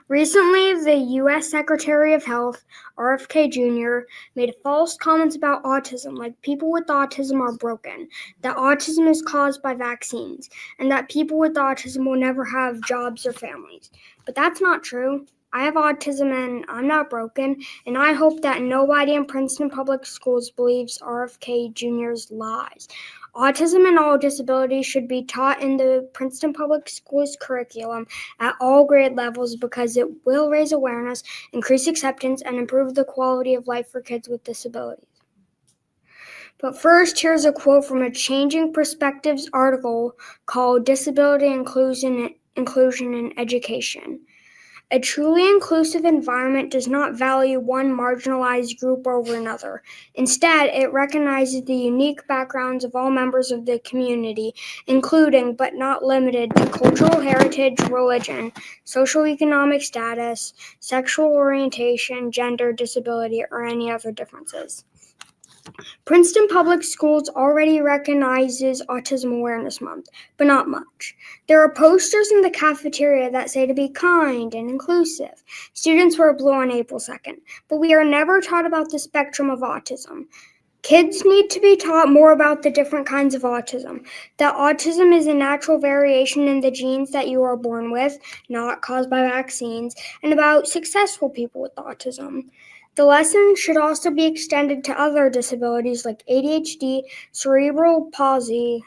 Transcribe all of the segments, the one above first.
Recently, the U.S. Secretary of Health, RFK Jr., made false comments about autism, like people with autism are broken, that autism is caused by vaccines, and that people with autism will never have jobs or families. But that's not true. I have autism and I'm not broken, and I hope that nobody in Princeton Public Schools believes RFK Jr.'s lies. Autism and all disabilities should be taught in the Princeton Public Schools curriculum at all grade levels because it will raise awareness, increase acceptance, and improve the quality of life for kids with disabilities. But first, here's a quote from a Changing Perspectives article called Disability Inclusion in Education. A truly inclusive environment does not value one marginalized group over another. Instead, it recognizes the unique backgrounds of all members of the community, including but not limited to cultural heritage, religion, socioeconomic status, sexual orientation, gender, disability, or any other differences. Princeton Public Schools already recognizes Autism Awareness Month, but not much. There are posters in the cafeteria that say to be kind and inclusive. Students wear blue on April 2nd, but we are never taught about the spectrum of autism. Kids need to be taught more about the different kinds of autism, that autism is a natural variation in the genes that you are born with, not caused by vaccines, and about successful people with autism. The lesson should also be extended to other disabilities like ADHD, cerebral palsy,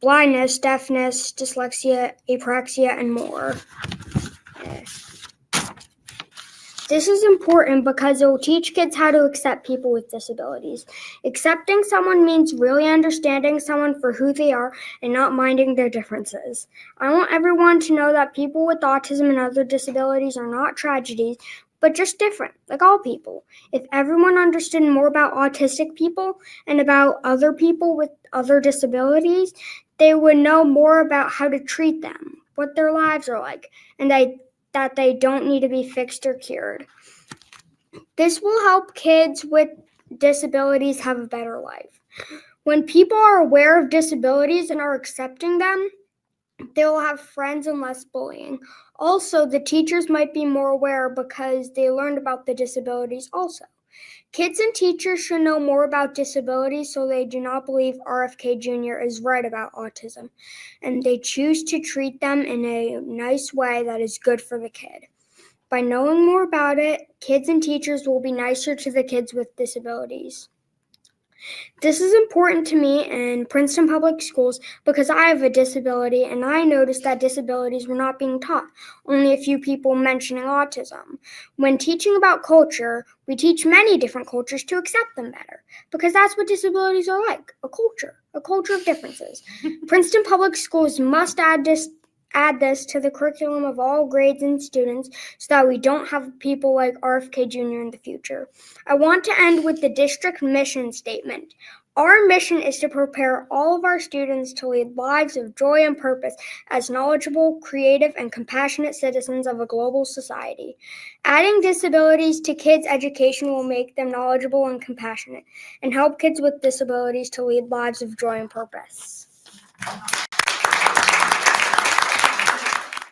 blindness, deafness, dyslexia, apraxia, and more. This is important because it will teach kids how to accept people with disabilities. Accepting someone means really understanding someone for who they are and not minding their differences. I want everyone to know that people with autism and other disabilities are not tragedies, but just different, like all people. If everyone understood more about autistic people and about other people with other disabilities, they would know more about how to treat them, what their lives are like, and that they don't need to be fixed or cured. This will help kids with disabilities have a better life. When people are aware of disabilities and are accepting them, they will have friends and less bullying. Also, the teachers might be more aware because they learned about the disabilities also. Kids and teachers should know more about disabilities so they do not believe RFK Jr. is right about autism, and they choose to treat them in a nice way that is good for the kid. By knowing more about it, kids and teachers will be nicer to the kids with disabilities. This is important to me in Princeton Public Schools because I have a disability and I noticed that disabilities were not being taught, only a few people mentioning autism. When teaching about culture, we teach many different cultures to accept them better because that's what disabilities are like, a culture of differences. Princeton Public Schools must add this to the curriculum of all grades and students so that we don't have people like RFK Jr. in the future. I want to end with the district mission statement. Our mission is to prepare all of our students to lead lives of joy and purpose as knowledgeable, creative, and compassionate citizens of a global society. Adding disabilities to kids' education will make them knowledgeable and compassionate and help kids with disabilities to lead lives of joy and purpose.